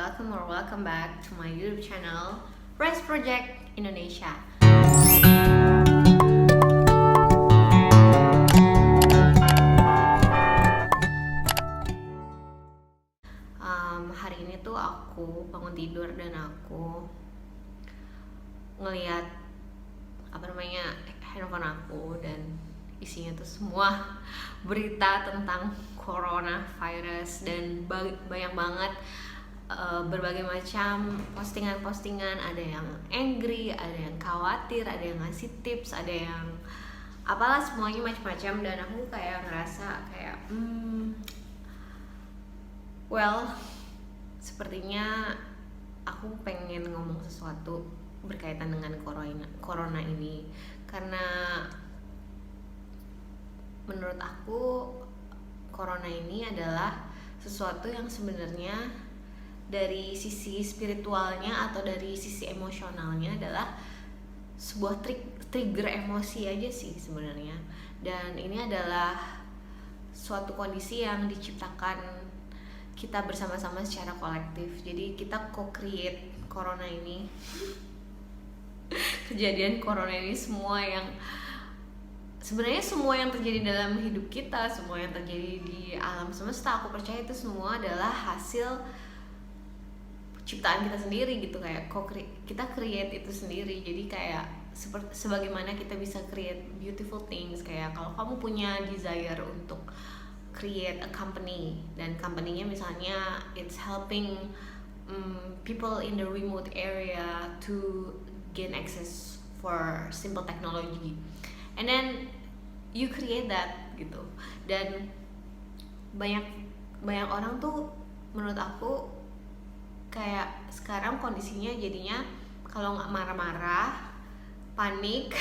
welcome back to my YouTube channel, Rise Project Indonesia. Hari ini tuh aku bangun tidur dan aku ngeliat handphone aku, dan isinya tuh semua berita tentang coronavirus dan banyak banget berbagai macam postingan-postingan. Ada yang angry, ada yang khawatir, ada yang ngasih tips, ada yang apalah, semuanya macam-macam. Dan aku kayak ngerasa kayak sepertinya aku pengen ngomong sesuatu berkaitan dengan corona ini, karena menurut aku corona ini adalah sesuatu yang sebenarnya dari sisi spiritualnya atau dari sisi emosionalnya adalah sebuah trigger emosi aja sih sebenarnya. Dan ini adalah suatu kondisi yang diciptakan kita bersama-sama secara kolektif. Jadi kita co-create corona ini kejadian corona ini, semua yang terjadi dalam hidup kita, semua yang terjadi di alam semesta, aku percaya itu semua adalah hasil ciptaan kita sendiri gitu. Kayak kita create itu sendiri. Jadi kayak sebagaimana kita bisa create beautiful things, kayak kalau kamu punya desire untuk create a company, dan company-nya misalnya it's helping people in the remote area to gain access for simple technology, and then you create that gitu. Dan banyak orang tuh menurut aku kayak sekarang kondisinya jadinya kalau nggak marah-marah, panik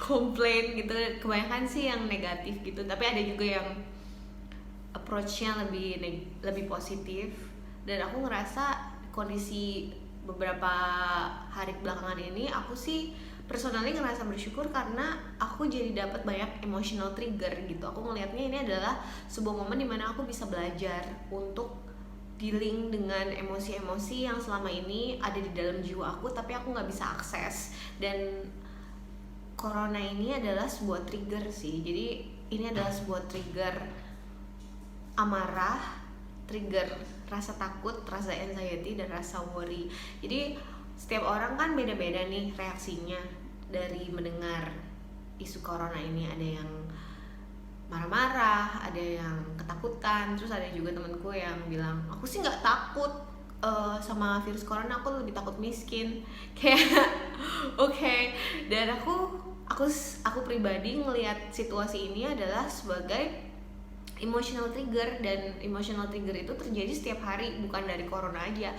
komplain gitu, kebanyakan sih yang negatif gitu. Tapi ada juga yang approach-nya lebih positif. Dan aku ngerasa kondisi beberapa hari belakangan ini, aku sih personally ngerasa bersyukur karena aku jadi dapat banyak emotional trigger gitu. Aku ngelihatnya ini adalah sebuah momen dimana aku bisa belajar untuk dealing dengan emosi-emosi yang selama ini ada di dalam jiwa aku tapi aku nggak bisa akses. Dan corona ini adalah sebuah trigger sih. Jadi ini adalah sebuah trigger amarah, trigger rasa takut, rasa anxiety, dan rasa worry. Jadi setiap orang kan beda-beda nih reaksinya dari mendengar isu corona ini. Ada yang marah-marah, ada yang ketakutan, terus ada juga temanku yang bilang, aku sih nggak takut sama virus corona, aku lebih takut miskin. Kayak okay. Dan aku pribadi ngelihat situasi ini adalah sebagai emotional trigger, dan emotional trigger itu terjadi setiap hari, bukan dari corona aja.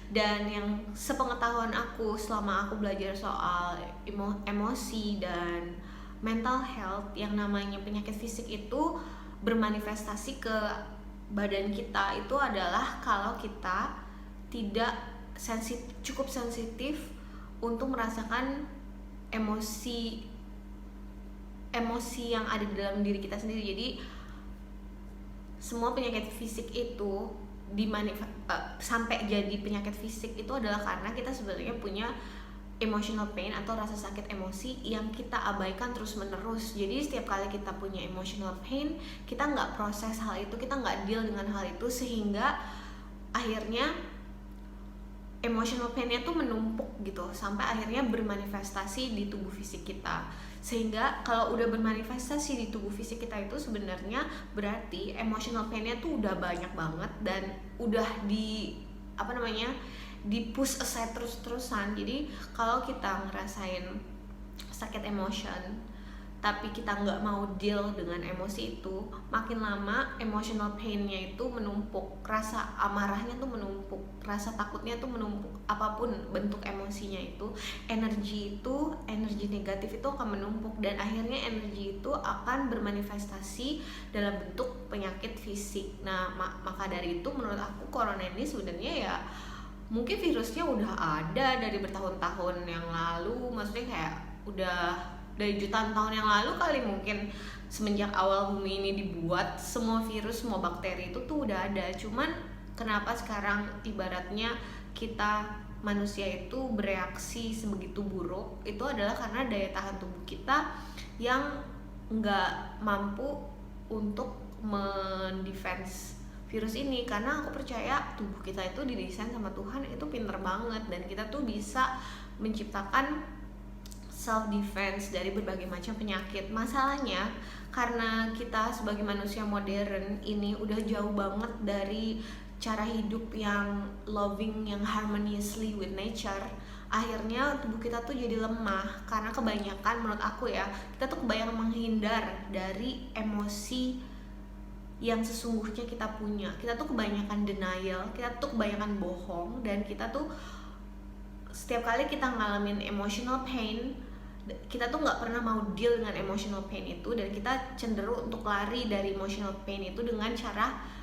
Dan yang sepengetahuan aku selama aku belajar soal emosi dan mental health, yang namanya penyakit fisik itu bermanifestasi ke badan kita itu adalah kalau kita tidak cukup sensitif untuk merasakan emosi yang ada di dalam diri kita sendiri. Jadi semua penyakit fisik itu sampai jadi penyakit fisik itu adalah karena kita sebenarnya punya emotional pain atau rasa sakit emosi yang kita abaikan terus menerus. Jadi setiap kali kita punya emotional pain, kita nggak proses hal itu, kita nggak deal dengan hal itu, sehingga akhirnya emotional pain-nya tuh menumpuk gitu, sampai akhirnya bermanifestasi di tubuh fisik kita. Sehingga kalau udah bermanifestasi di tubuh fisik kita itu sebenarnya berarti emotional pain-nya tuh udah banyak banget dan udah di push aside terus-terusan. Jadi kalau kita ngerasain sakit emotion tapi kita nggak mau deal dengan emosi itu, makin lama emotional pain-nya itu menumpuk, rasa amarahnya tuh menumpuk, rasa takutnya tuh menumpuk, apapun bentuk emosinya itu, energi negatif itu akan menumpuk, dan akhirnya energi itu akan bermanifestasi dalam bentuk penyakit fisik. Nah, maka dari itu menurut aku corona ini sebenarnya ya mungkin virusnya udah ada dari bertahun-tahun yang lalu, maksudnya kayak udah dari jutaan tahun yang lalu kali, mungkin semenjak awal bumi ini dibuat, semua virus, semua bakteri itu tuh udah ada. Cuman kenapa sekarang ibaratnya kita manusia itu bereaksi sebegitu buruk, itu adalah karena daya tahan tubuh kita yang nggak mampu untuk mendefense virus ini. Karena aku percaya tubuh kita itu didesain sama Tuhan itu pinter banget, dan kita tuh bisa menciptakan self defense dari berbagai macam penyakit. Masalahnya karena kita sebagai manusia modern ini udah jauh banget dari cara hidup yang loving, yang harmoniously with nature, akhirnya tubuh kita tuh jadi lemah. Karena kebanyakan, menurut aku ya, kita tuh kebanyakan menghindar dari emosi yang sesungguhnya kita punya. Kita tuh kebanyakan denial, kita tuh kebanyakan bohong, dan kita tuh setiap kali kita ngalamin emotional pain, kita tuh nggak pernah mau deal dengan emotional pain itu, dan kita cenderung untuk lari dari emotional pain itu dengan cara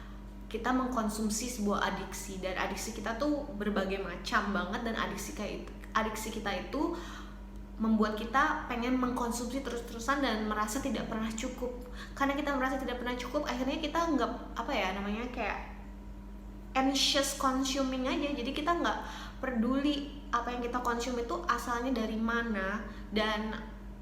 kita mengkonsumsi sebuah adiksi. Dan adiksi kita tuh berbagai macam banget, dan adiksi kita itu membuat kita pengen mengkonsumsi terus-terusan dan merasa tidak pernah cukup. Karena kita merasa tidak pernah cukup, akhirnya kita nggak, apa ya namanya, kayak anxious consuming aja. Jadi kita nggak peduli apa yang kita konsum itu asalnya dari mana, dan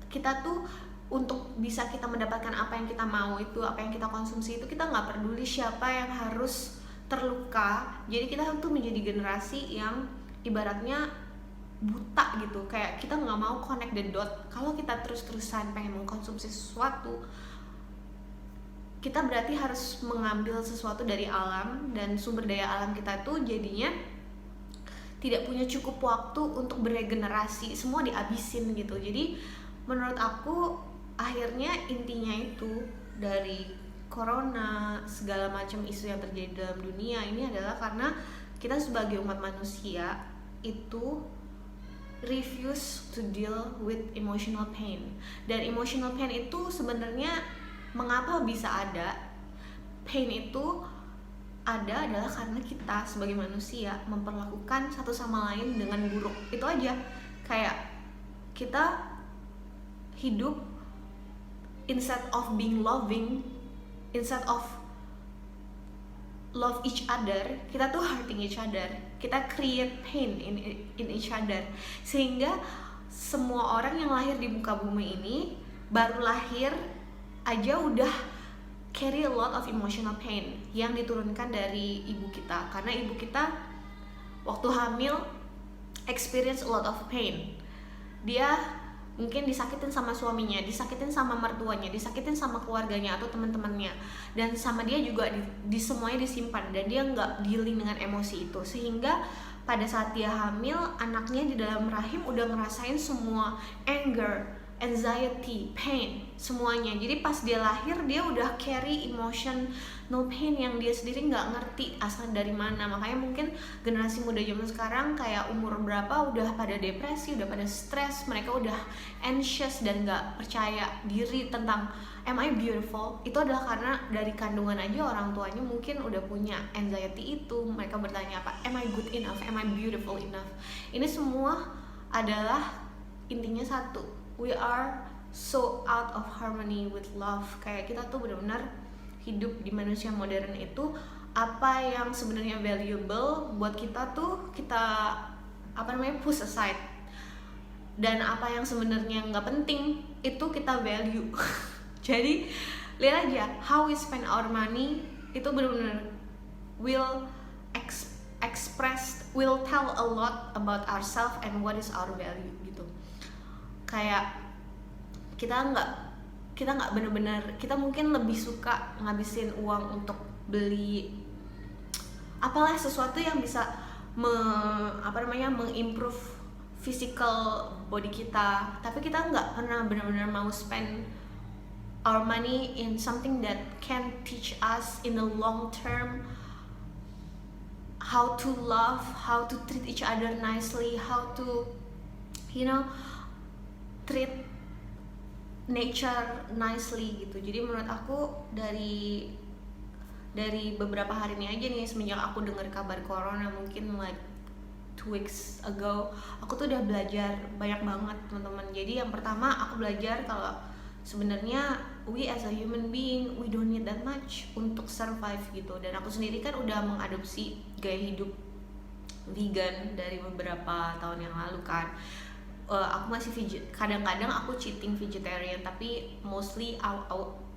kita tuh untuk bisa kita mendapatkan apa yang kita mau itu, apa yang kita konsumsi itu, kita nggak peduli siapa yang harus terluka. Jadi kita tuh menjadi generasi yang ibaratnya buta gitu, kayak kita nggak mau connect the dot. Kalau kita terus-terusan pengen mengkonsumsi sesuatu, kita berarti harus mengambil sesuatu dari alam, dan sumber daya alam kita tuh jadinya tidak punya cukup waktu untuk beregenerasi, semua dihabisin gitu. Jadi menurut aku akhirnya intinya itu dari corona, segala macam isu yang terjadi dalam dunia ini adalah karena kita sebagai umat manusia itu refuse to deal with emotional pain. Dan emotional pain itu sebenarnya mengapa bisa ada? Pain itu ada adalah karena kita sebagai manusia memperlakukan satu sama lain dengan buruk. Itu aja. Kayak kita hidup instead of being loving, instead of love each other, kita tuh hurting each other. Kita create pain in each other. Sehingga semua orang yang lahir di muka bumi ini baru lahir aja udah carry a lot of emotional pain yang diturunkan dari ibu kita. Karena ibu kita waktu hamil experience a lot of pain. Dia mungkin disakitin sama suaminya, disakitin sama mertuanya, disakitin sama keluarganya atau teman-temannya, dan sama dia juga di semuanya disimpan, dan dia nggak dealing dengan emosi itu. Sehingga pada saat dia hamil, anaknya di dalam rahim udah ngerasain semua anger, anxiety, pain, semuanya. Jadi pas dia lahir, dia udah carry emotion no pain yang dia sendiri nggak ngerti asal dari mana. Makanya mungkin generasi muda zaman sekarang kayak umur berapa udah pada depresi, udah pada stres, mereka udah anxious dan nggak percaya diri tentang am I beautiful. Itu adalah karena dari kandungan aja orang tuanya mungkin udah punya anxiety itu. Mereka bertanya apa, am I good enough, am I beautiful enough. Ini semua adalah intinya satu, we are so out of harmony with love. Kayak kita tuh benar-benar hidup di manusia modern itu, apa yang sebenarnya valuable buat kita tuh kita push aside, dan apa yang sebenarnya nggak penting itu kita value. Jadi lihat aja how we spend our money, itu benar-benar will will tell a lot about ourselves and what is our value gitu. Kayak kita nggak benar-benar, kita mungkin lebih suka ngabisin uang untuk beli apalah sesuatu yang bisa mengimprove physical body kita, tapi kita nggak pernah benar-benar mau spend our money in something that can teach us in the long term how to love, how to treat each other nicely, how to treat nature nicely gitu. Jadi menurut aku dari beberapa hari ini aja nih, semenjak aku dengar kabar corona, mungkin like 2 weeks ago, aku tuh udah belajar banyak banget teman-teman. Jadi yang pertama aku belajar kalau sebenarnya we as a human being, we don't need that much untuk survive gitu. Dan aku sendiri kan udah mengadopsi gaya hidup vegan dari beberapa tahun yang lalu kan. Aku masih kadang-kadang aku cheating vegetarian, tapi mostly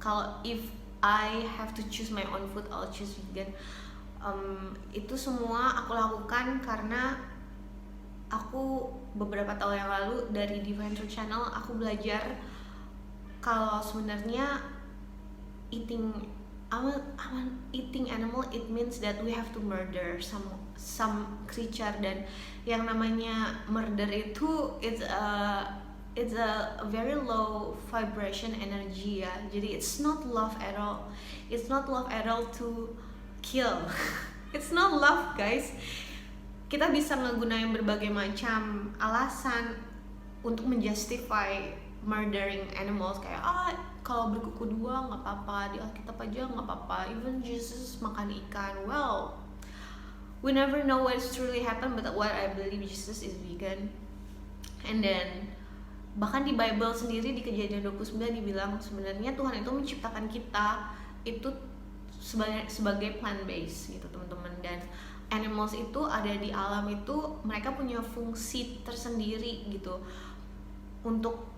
kalau if I have to choose my own food, I'll choose vegan. Itu semua aku lakukan karena aku beberapa tahun yang lalu dari Divine Truth Channel aku belajar kalau sebenarnya eating animal, it means that we have to murder some creature, dan yang namanya murder itu it's a very low vibration energy ya. Jadi it's not love at all. It's not love at all to kill. It's not love, guys. Kita bisa ngegunain berbagai macam alasan untuk menjustify murdering animals, kayak kalau berkuku dua nggak apa-apa, di Alkitab aja nggak apa-apa, even Jesus makan ikan. Well, we never know what's truly happened, but what I believe, Jesus is vegan. And then bahkan di Bible sendiri di Kejadian 29 dibilang sebenarnya Tuhan itu menciptakan kita itu sebagai plant based gitu teman-teman. Dan animals itu ada di alam itu, mereka punya fungsi tersendiri gitu untuk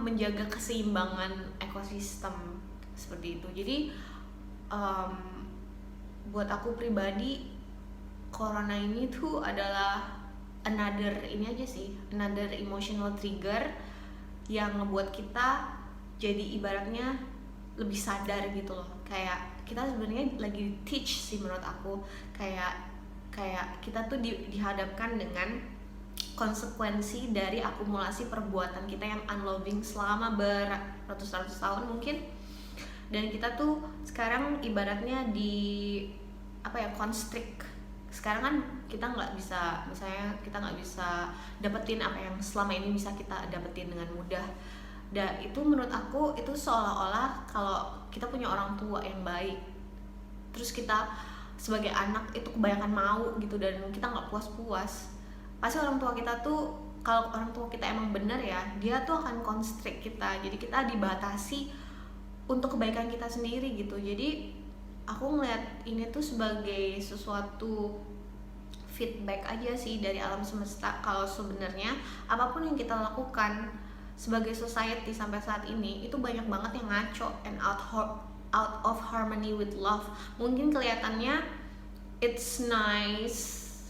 menjaga keseimbangan ekosistem seperti itu. Jadi buat aku pribadi, corona ini tuh adalah another emotional trigger yang ngebuat kita jadi ibaratnya lebih sadar gitu loh. Kayak kita sebenarnya lagi teach sih menurut aku, kayak kita tuh dihadapkan dengan konsekuensi dari akumulasi perbuatan kita yang unloving selama beratus-ratus tahun mungkin. Dan kita tuh sekarang ibaratnya constrict. Sekarang kan kita nggak bisa, misalnya kita nggak bisa dapetin apa yang selama ini bisa kita dapetin dengan mudah. Dan itu menurut aku itu seolah-olah kalau kita punya orang tua yang baik, terus kita sebagai anak itu kebanyakan mau gitu, dan kita nggak puas-puas, pasti orang tua kita tuh, kalau orang tua kita emang bener ya, dia tuh akan constrict kita. Jadi kita dibatasi untuk kebaikan kita sendiri gitu. Jadi aku ngeliat ini tuh sebagai sesuatu feedback aja sih dari alam semesta, kalau sebenarnya apapun yang kita lakukan sebagai society sampai saat ini itu banyak banget yang ngaco and out of harmony with love. Mungkin kelihatannya it's nice,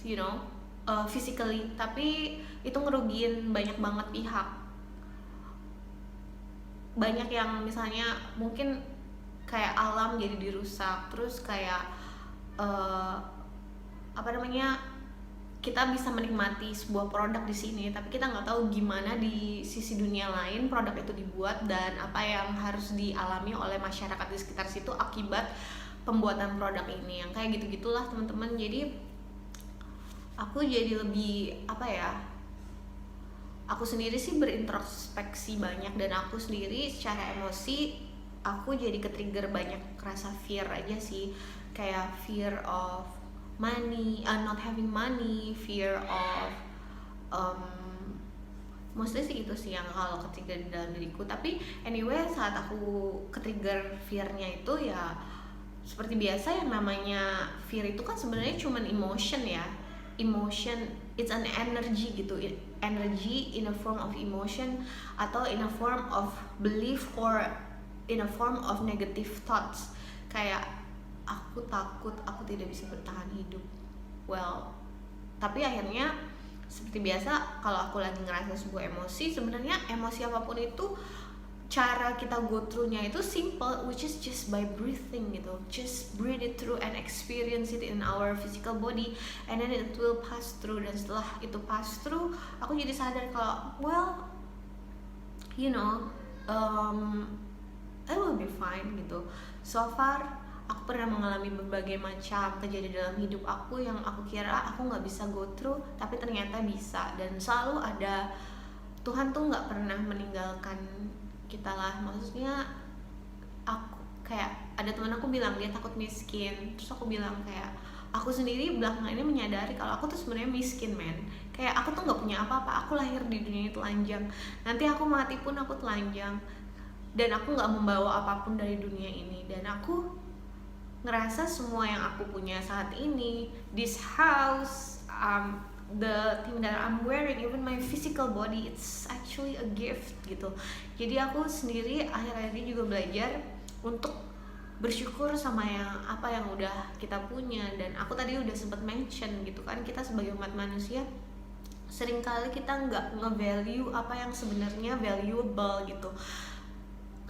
physically, tapi itu ngerugiin banyak banget pihak. Banyak yang misalnya mungkin kayak alam jadi dirusak, terus kayak kita bisa menikmati sebuah produk di sini, tapi kita nggak tahu gimana di sisi dunia lain produk itu dibuat dan apa yang harus dialami oleh masyarakat di sekitar situ akibat pembuatan produk ini, yang kayak gitu-gitulah teman-teman. Jadi aku jadi lebih aku sendiri sih berintrospeksi banyak, dan aku sendiri secara emosi aku jadi ke-trigger banyak rasa fear aja sih, kayak fear of money, not having money, fear of mostly sih itu sih yang kalau ke-trigger di dalam diriku. Tapi anyway, saat aku ke-trigger fear-nya itu ya seperti biasa, yang namanya fear itu kan sebenarnya cuman emotion ya. Emotion, it's an energy gitu, energy in a form of emotion atau in a form of belief or in a form of negative thoughts. Kayak aku takut aku tidak bisa bertahan hidup. Well, tapi akhirnya seperti biasa kalau aku lagi ngerasa sebuah emosi, sebenarnya emosi apapun itu cara kita go through-nya itu simple, which is just by breathing gitu. Just breathe it through and experience it in our physical body, and then it will pass through. Dan setelah itu pass through, aku jadi sadar kalau I will be fine gitu. So far aku pernah mengalami berbagai macam kejadian dalam hidup aku yang aku kira aku nggak bisa go through, tapi ternyata bisa. Dan selalu ada, Tuhan tuh nggak pernah meninggalkan kita lah. Maksudnya aku kayak ada teman aku bilang dia takut miskin, terus aku bilang kayak aku sendiri belakangan ini menyadari kalau aku tuh sebenarnya miskin, men. Kayak aku tuh nggak punya apa-apa, aku lahir di dunia ini telanjang, nanti aku mati pun aku telanjang. dan aku nggak membawa apapun dari dunia ini. Dan aku ngerasa semua yang aku punya saat ini, this house, the thing that I'm wearing, even my physical body, it's actually a gift gitu. Jadi aku sendiri akhir-akhir ini juga belajar untuk bersyukur sama apa yang udah kita punya. Dan aku tadi udah sempat mention gitu kan, kita sebagai umat manusia seringkali kita nggak nge-value apa yang sebenarnya valuable gitu.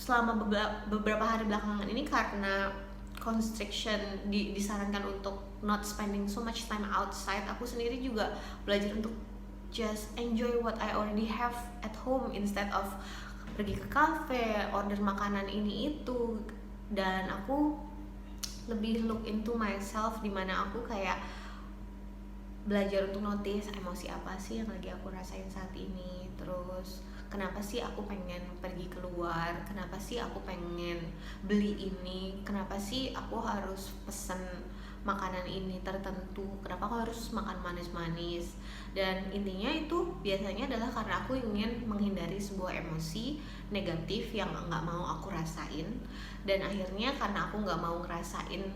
Selama beberapa hari belakangan ini, karena constriction disarankan untuk not spending so much time outside, aku sendiri juga belajar untuk just enjoy what I already have at home instead of pergi ke cafe, order makanan ini itu. Dan aku lebih look into myself, dimana aku kayak belajar untuk notice emosi apa sih yang lagi aku rasain saat ini, terus kenapa sih aku pengen pergi keluar, kenapa sih aku pengen beli ini, kenapa sih aku harus pesen makanan ini tertentu, kenapa aku harus makan manis-manis. Dan intinya itu biasanya adalah karena aku ingin menghindari sebuah emosi negatif yang nggak mau aku rasain. Dan akhirnya karena aku nggak mau ngerasain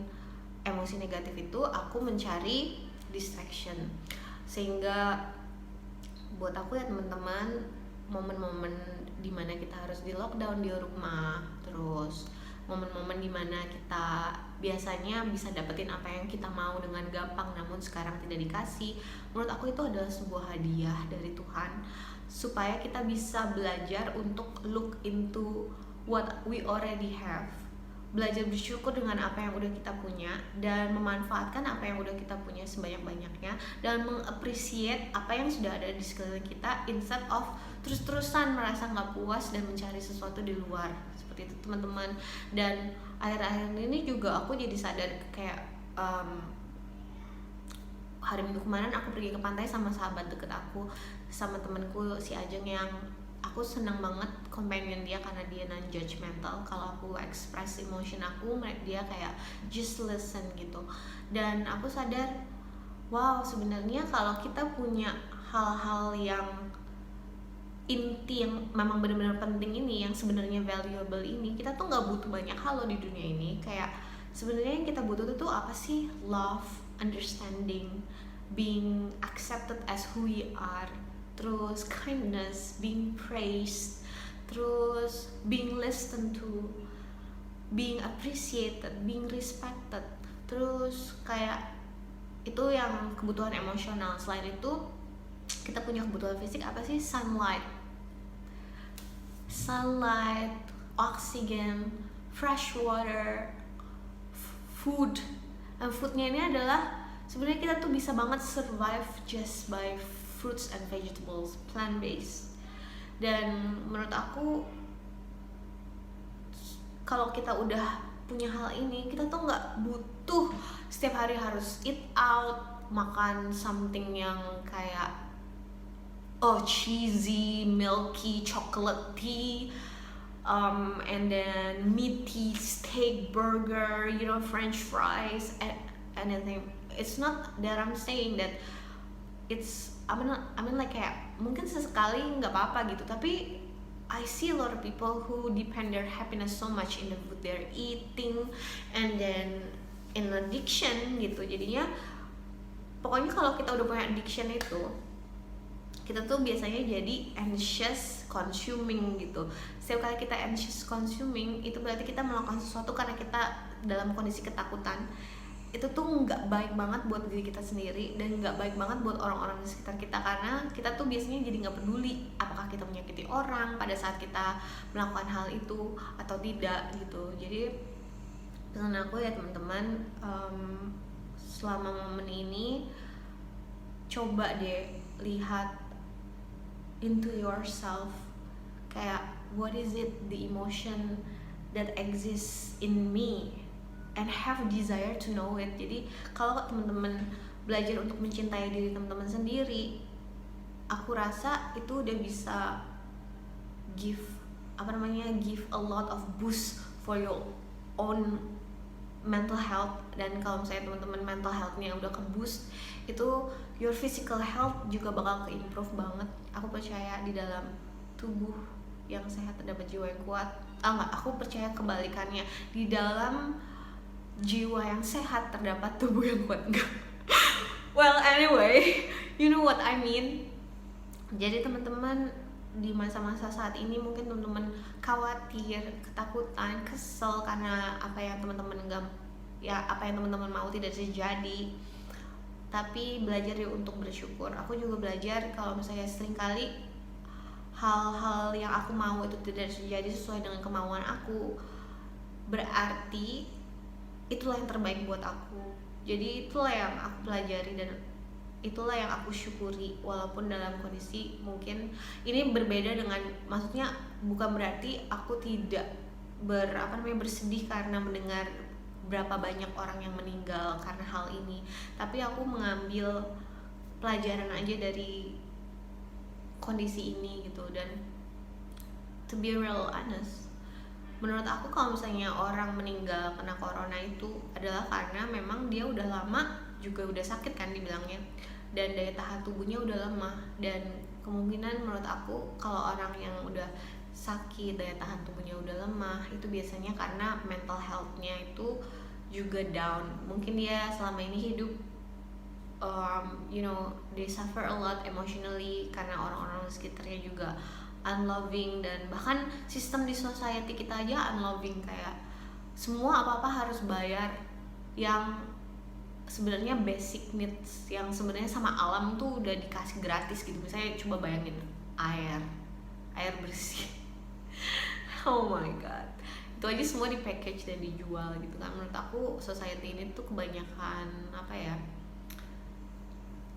emosi negatif itu, aku mencari distraction. Sehingga buat aku ya teman-teman, momen-momen dimana kita harus di lockdown di rumah, terus momen-momen dimana kita biasanya bisa dapetin apa yang kita mau dengan gampang namun sekarang tidak dikasih, menurut aku itu adalah sebuah hadiah dari Tuhan, supaya kita bisa belajar untuk look into what we already have, belajar bersyukur dengan apa yang udah kita punya, dan memanfaatkan apa yang udah kita punya sebanyak-banyaknya, dan mengappreciate apa yang sudah ada di sekeliling kita, instead of terus-terusan merasa nggak puas dan mencari sesuatu di luar, seperti itu teman-teman. Dan akhir-akhir ini juga aku jadi sadar kayak hari Minggu kemarin aku pergi ke pantai sama sahabat deket aku, sama temenku si Ajeng, yang aku senang banget companion dia karena dia non-judgmental. Kalau aku express emotion aku, dia kayak just listen gitu. Dan aku sadar, wow, sebenarnya kalau kita punya hal-hal yang inti yang memang benar-benar penting ini, yang sebenarnya valuable ini, kita tuh nggak butuh banyak hal loh di dunia ini. Kayak sebenarnya yang kita butuh itu apa sih? Love, understanding, being accepted as who we are, terus kindness, being praised, terus being listened to, being appreciated, being respected. Terus kayak itu yang kebutuhan emosional. Selain itu kita punya kebutuhan fisik apa sih? Sunlight, oxygen, fresh water, food. Dan foodnya ini adalah sebenarnya kita tuh bisa banget survive just by fruits and vegetables, plant based. Dan menurut aku kalau kita udah punya hal ini, kita tuh nggak butuh setiap hari harus eat out, makan something yang kayak cheesy, milky, chocolatey, and then meaty steak, burger, French fries, anything. It's not that I'm saying that it's, I mean like kayak mungkin sesekali nggak apa-apa gitu, tapi I see a lot of people who depend their happiness so much in the food they're eating, and then in addiction gitu. Jadinya pokoknya kalau kita udah punya addiction itu, kita tuh biasanya jadi anxious consuming gitu. Setiap kali kita anxious consuming, itu berarti kita melakukan sesuatu karena kita dalam kondisi ketakutan. Itu tuh nggak baik banget buat diri kita sendiri, dan nggak baik banget buat orang-orang di sekitar kita, karena kita tuh biasanya jadi nggak peduli apakah kita menyakiti orang pada saat kita melakukan hal itu atau tidak gitu. Jadi pesan aku ya teman-teman, selama momen ini coba deh lihat into yourself, kayak what is it, the emotion that exists in me, and have desire to know it. Jadi kalau teman-teman belajar untuk mencintai diri teman-teman sendiri, aku rasa itu udah bisa give a lot of boost for your own mental health. Dan kalau misalnya teman-teman mental healthnya udah ke boost, itu your physical health juga bakal ke improve banget. Aku percaya di dalam tubuh yang sehat terdapat jiwa yang kuat. Enggak, aku percaya kebalikannya, di dalam jiwa yang sehat terdapat tubuh yang kuat. Enggak. Well, anyway, you know what I mean. Jadi teman-teman, di masa-masa saat ini mungkin teman-teman khawatir, ketakutan, kesel karena apa yang teman-teman mau tidak terjadi. Tapi belajar ya untuk bersyukur. Aku juga belajar kalau misalnya seringkali hal-hal yang aku mau itu tidak terjadi sesuai dengan kemauan aku, berarti itulah yang terbaik buat aku. Jadi itulah yang aku pelajari dan itulah yang aku syukuri, walaupun dalam kondisi mungkin ini berbeda dengan, maksudnya bukan berarti aku tidak bersedih karena mendengar berapa banyak orang yang meninggal karena hal ini, tapi aku mengambil pelajaran aja dari kondisi ini gitu. Dan to be real honest, menurut aku kalau misalnya orang meninggal kena corona itu adalah karena memang dia udah lama juga udah sakit kan dibilangnya, dan daya tahan tubuhnya udah lemah. Dan kemungkinan menurut aku kalau orang yang udah sakit, daya tahan tubuhnya udah lemah, itu biasanya karena mental health-nya itu juga down. Mungkin dia selama ini hidup they suffer a lot emotionally karena orang-orang di sekitarnya juga unloving, dan bahkan sistem di society kita aja unloving, kayak semua apa-apa harus bayar yang sebenarnya basic needs yang sebenarnya sama alam tuh udah dikasih gratis gitu. Misalnya coba bayangin air bersih. Oh my god, itu aja semua di package dan dijual gitu kan. Menurut aku society ini tuh kebanyakan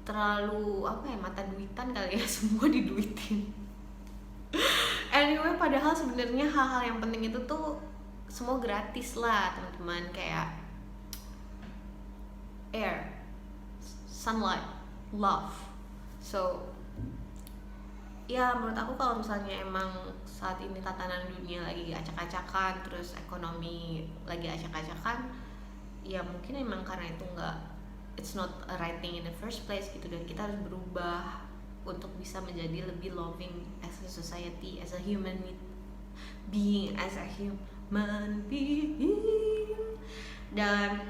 terlalu mata duitan kali ya, semua diduitin. Anyway, padahal sebenarnya hal-hal yang penting itu tuh semua gratis lah teman-teman, kayak air, sunlight, love. So ya menurut aku kalau misalnya emang saat ini tatanan dunia lagi acak-acakan, terus ekonomi lagi acak-acakan, ya mungkin emang karena itu it's not a right thing in the first place gitu. Dan kita harus berubah untuk bisa menjadi lebih loving as a society, as a human being. Dan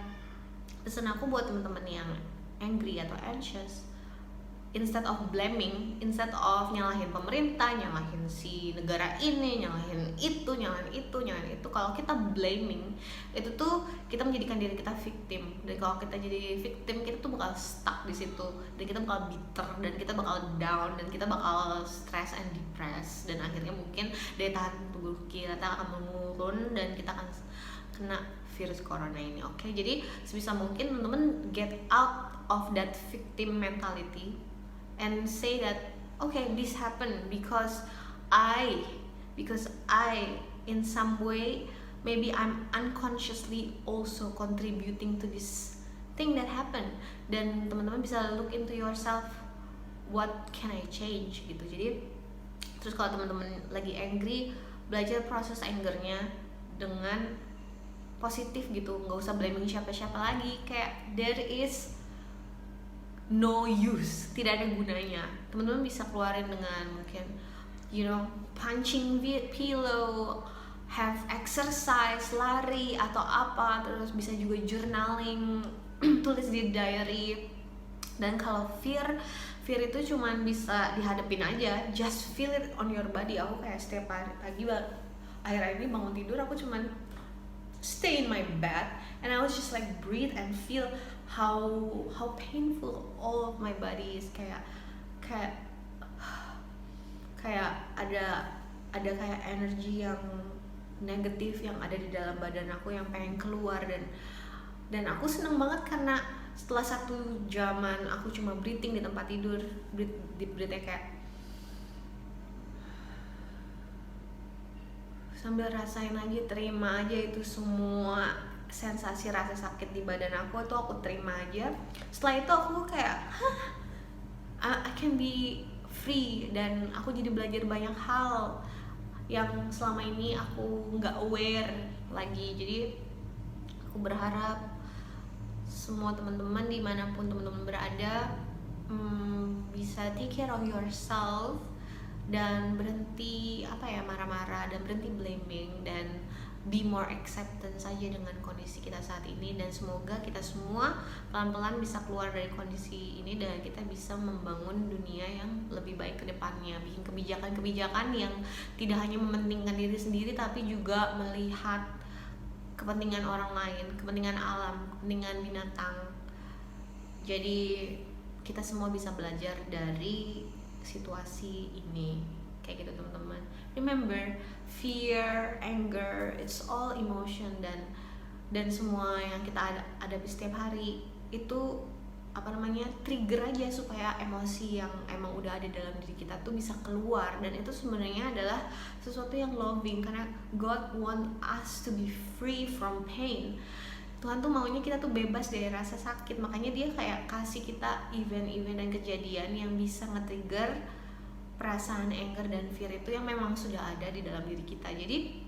pesan aku buat teman-teman yang angry atau anxious, instead of blaming, instead of nyalahin pemerintah, nyalahin si negara ini, nyalahin itu, kalau kita blaming, itu tuh kita menjadikan diri kita victim. Dan kalau kita jadi victim, kita tuh bakal stuck di situ, dan kita bakal bitter, dan kita bakal down, dan kita bakal stress and depressed, dan akhirnya mungkin daya tahan tubuh kita akan menurun dan kita akan kena virus corona ini. Oke, jadi sebisa mungkin teman-teman get out of that victim mentality and say that okay, this happened because I in some way, maybe I'm unconsciously also contributing to this thing that happened. Dan teman-teman bisa look into yourself, what can I change gitu. Jadi terus kalau teman-teman lagi angry, belajar proses angernya dengan positif gitu, nggak usah blaming siapa-siapa lagi, kayak there is no use, tidak ada gunanya. Teman-teman bisa keluarin dengan mungkin punching pillow, have exercise, lari atau apa, terus bisa juga journaling, tulis di diary. Dan kalau fear itu cuman bisa dihadapin aja, just feel it on your body. Aku kayak setiap pagi akhir-akhir ini bangun tidur, aku cuman stay in my bed and I was just like breathe and feel how painful all of my body is. Kayak ada kayak energi yang negatif yang ada di dalam badan aku yang pengen keluar. Dan aku seneng banget karena setelah 1 jaman aku cuma breathing di tempat tidur, breathing kayak sambil rasain aja, terima aja itu semua sensasi rasa sakit di badan aku, itu aku terima aja. Setelah itu aku kayak I can be free, dan aku jadi belajar banyak hal yang selama ini aku nggak aware lagi. Jadi aku berharap semua teman-teman dimanapun teman-teman berada bisa take care of yourself, dan berhenti marah-marah, dan berhenti blaming, dan be more acceptance saja dengan kondisi kita saat ini. Dan semoga kita semua pelan-pelan bisa keluar dari kondisi ini dan kita bisa membangun dunia yang lebih baik ke depannya, bikin kebijakan-kebijakan yang tidak hanya mementingkan diri sendiri tapi juga melihat kepentingan orang lain, kepentingan alam, kepentingan binatang. Jadi kita semua bisa belajar dari situasi ini, kayak gitu teman-teman. Remember, fear, anger, it's all emotion, dan semua yang kita hadapi setiap hari itu trigger aja supaya emosi yang emang udah ada dalam diri kita tuh bisa keluar. Dan itu sebenarnya adalah sesuatu yang loving, karena God want us to be free from pain. Tuhan tuh maunya kita tuh bebas dari rasa sakit, makanya dia kayak kasih kita event-event dan kejadian yang bisa nge-trigger perasaan anger dan fear itu yang memang sudah ada di dalam diri kita. Jadi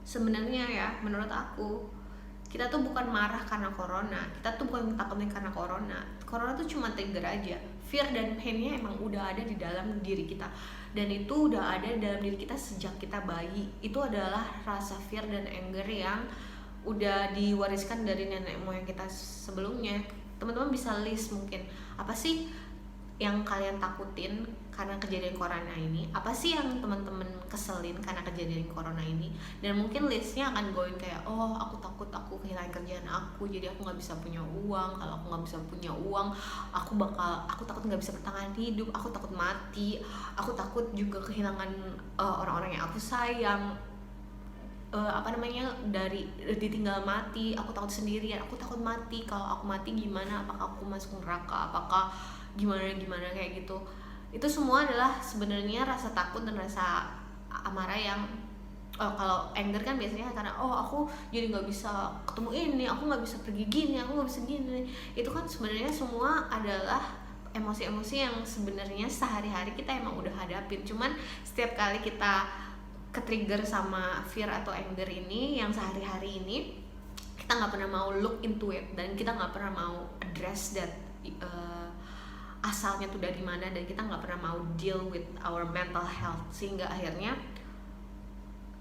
sebenarnya ya, menurut aku, kita tuh bukan marah karena corona, kita tuh bukan takutin karena corona tuh cuma trigger aja. Fear dan pain-nya emang udah ada di dalam diri kita, dan itu udah ada di dalam diri kita sejak kita bayi. Itu adalah rasa fear dan anger yang udah diwariskan dari nenek moyang kita sebelumnya. Teman-teman bisa list mungkin apa sih yang kalian takutin karena kejadian corona ini, apa sih yang teman-teman keselin karena kejadian corona ini, dan mungkin listnya akan going kayak, oh aku takut aku kehilangan kerjaan aku, jadi aku nggak bisa punya uang. Kalau aku nggak bisa punya uang, aku takut nggak bisa bertahan hidup, aku takut mati, aku takut juga kehilangan orang-orang yang aku sayang, dari ditinggal mati, aku takut sendirian, aku takut mati. Kalau aku mati gimana, apakah aku masuk neraka, apakah gimana kayak gitu. Itu semua adalah sebenarnya rasa takut dan rasa amarah yang kalau anger kan biasanya karena aku jadi nggak bisa ketemu ini, aku nggak bisa pergi gini, aku nggak bisa gini. Itu kan sebenarnya semua adalah emosi-emosi yang sebenarnya sehari-hari kita emang udah hadapin. Cuman setiap kali kita ke-trigger sama fear atau anger ini yang sehari-hari ini, kita nggak pernah mau look into it, dan kita nggak pernah mau address that asalnya tuh dari mana, dan kita nggak pernah mau deal with our mental health, sehingga akhirnya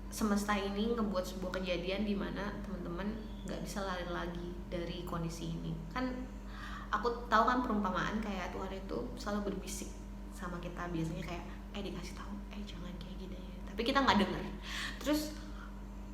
semesta ini ngebuat sebuah kejadian di mana teman-teman nggak bisa lari lagi dari kondisi ini. Kan aku tahu kan perumpamaan kayak Tuhan itu selalu berbisik sama kita, biasanya kayak dikasih tahu jangan kayak gini, tapi kita nggak dengar. Terus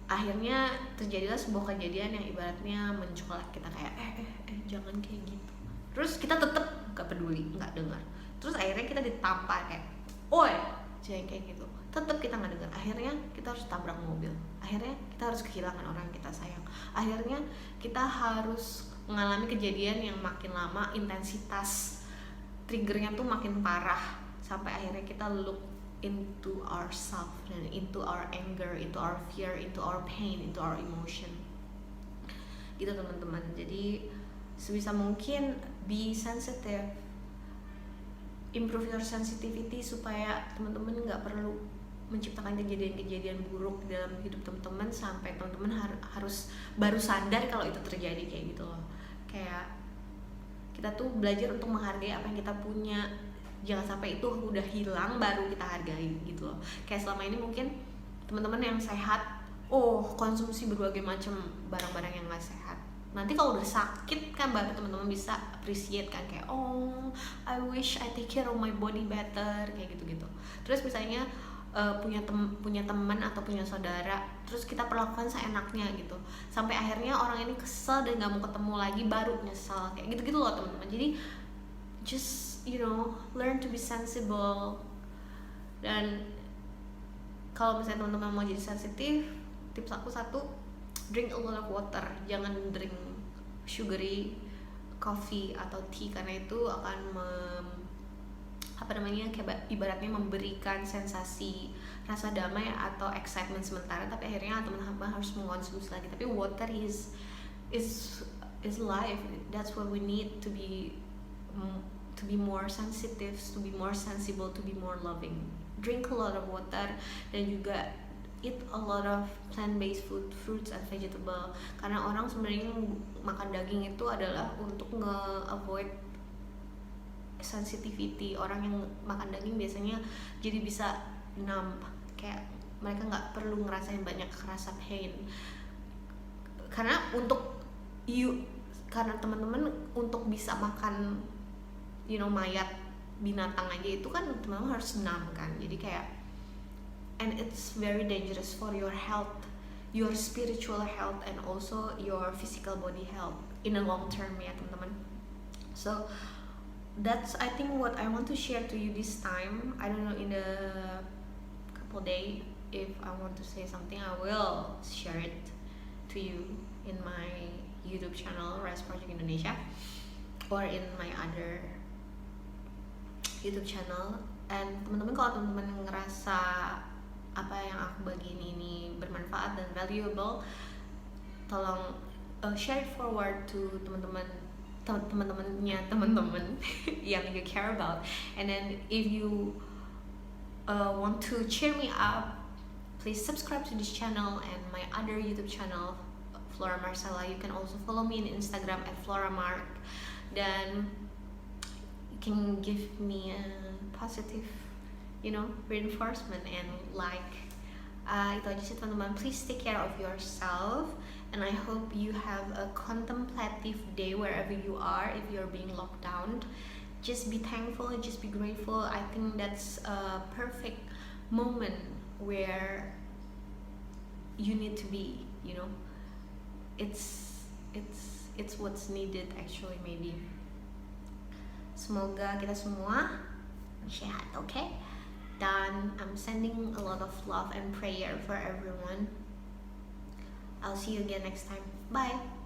akhirnya terjadilah sebuah kejadian yang ibaratnya mencolok kita kayak jangan kayak gitu. Terus kita tetap gak peduli, nggak dengar. Terus akhirnya kita ditampar kayak, oi jangan kayak gitu. Tetap kita nggak dengar. Akhirnya kita harus tabrak mobil. Akhirnya kita harus kehilangan orang yang kita sayang. Akhirnya kita harus mengalami kejadian yang makin lama intensitas triggernya tuh makin parah, sampai akhirnya kita look into ourselves dan into our anger, into our fear, into our pain, into our emotion. Gitu teman-teman. Jadi sebisa mungkin be sensitive, improve your sensitivity supaya teman-teman nggak perlu menciptakan kejadian-kejadian buruk dalam hidup teman-teman sampai teman-teman harus baru sadar kalau itu terjadi, kayak gitu loh. Kayak kita tuh belajar untuk menghargai apa yang kita punya, jangan sampai itu udah hilang baru kita hargai gitu loh. Kayak selama ini mungkin teman-teman yang sehat konsumsi berbagai macam barang-barang yang nggak sehat. Nanti kalau udah sakit kan baru teman-teman bisa appreciate kan, kayak I wish I take care of my body better, kayak gitu-gitu. Terus misalnya punya teman atau punya saudara, terus kita perlakukan seenaknya gitu, sampai akhirnya orang ini kesel dan nggak mau ketemu lagi, baru nyesal, kayak gitu-gitu loh teman-teman. Jadi just learn to be sensible. Dan kalau misalnya teman-teman mau jadi sensitif, tips aku satu, drink a lot of water. Jangan drink sugary coffee atau tea, karena itu akan kayak ibaratnya memberikan sensasi rasa damai atau excitement sementara, tapi akhirnya teman-teman harus mengonsumsi lagi. Tapi water is life. That's what we need to be more sensitive, to be more sensible, to be more loving. Drink a lot of water, dan juga eat a lot of plant-based food, fruits and vegetable. Karena orang sebenarnya makan daging itu adalah untuk nge-avoid sensitivity. Orang yang makan daging biasanya jadi bisa numb, kayak mereka nggak perlu ngerasain banyak kerasa pain. Karena karena teman-teman untuk bisa makan mayat binatang aja itu kan teman-teman harus numb kan. Jadi kayak, and it's very dangerous for your health, your spiritual health, and also your physical body health in the long term ya teman-teman. So that's I think what I want to share to you this time. I don't know, in the couple days if I want to say something, I will share it to you in my YouTube channel Rise Project Indonesia, or in my other YouTube channel. And teman-teman, kalau teman-teman ngerasa apa yang aku bagiin ini bermanfaat dan valuable, tolong share it forward to teman-temannya teman-teman yang you care about. And then if you want to cheer me up, please subscribe to this channel and my other YouTube channel, Flora Marcella. You can also follow me on Instagram at FloraMark. Then you can give me a positive reinforcement and like. Itu aja sih teman-teman. Please take care of yourself, and I hope you have a contemplative day wherever you are. If you're being locked down, just be thankful, just be grateful. I think that's a perfect moment where you need to be, it's what's needed actually, maybe. Semoga kita semua sehat, okay? Dan I'm sending a lot of love and prayer for everyone. I'll see you again next time. Bye.